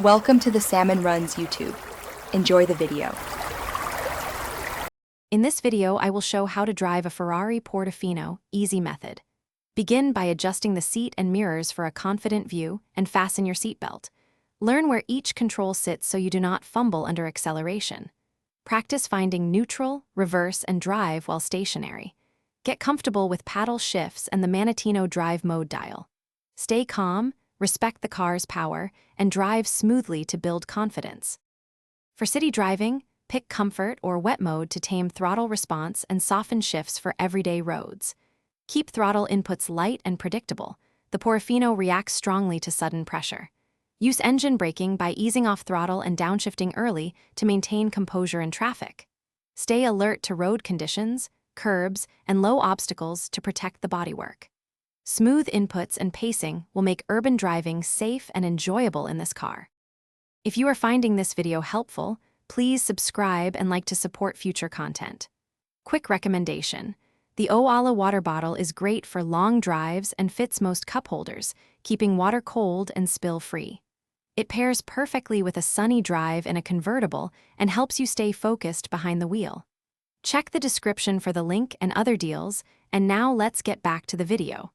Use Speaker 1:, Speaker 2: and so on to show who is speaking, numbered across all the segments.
Speaker 1: Welcome to the Salmon Runs YouTube. Enjoy the video.
Speaker 2: In this video, I will show how to drive a Ferrari Portofino easy method. Begin by adjusting the seat and mirrors for a confident view and fasten your seatbelt. Learn where each control sits so you do not fumble under acceleration. Practice finding neutral, reverse, and drive while stationary. Get comfortable with paddle shifts and the Manatino drive mode dial. Stay calm, respect the car's power, and drive smoothly to build confidence. For city driving, pick comfort or wet mode to tame throttle response and soften shifts for everyday roads. Keep throttle inputs light and predictable. The Portofino reacts strongly to sudden pressure. Use engine braking by easing off throttle and downshifting early to maintain composure in traffic. Stay alert to road conditions, curbs, and low obstacles to protect the bodywork. Smooth inputs and pacing will make urban driving safe and enjoyable in this car. If you are finding this video helpful, please subscribe and like to support future content. Quick recommendation: the Oala water bottle is great for long drives and fits most cup holders, keeping water cold and spill-free. It pairs perfectly with a sunny drive in a convertible and helps you stay focused behind the wheel. Check the description for the link and other deals, and now let's get back to the video.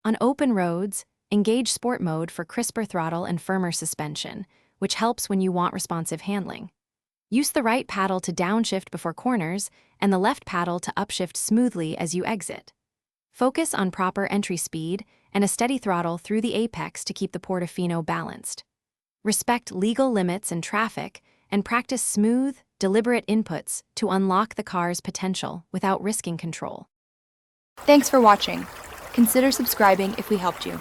Speaker 2: On open roads, engage sport mode for crisper throttle and firmer suspension, which helps when you want responsive handling. Use the right paddle to downshift before corners and the left paddle to upshift smoothly as you exit. Focus on proper entry speed and a steady throttle through the apex to keep the Portofino balanced. Respect legal limits and traffic, and practice smooth, deliberate inputs to unlock the car's potential without risking control.
Speaker 1: Thanks for watching. Consider subscribing if we helped you.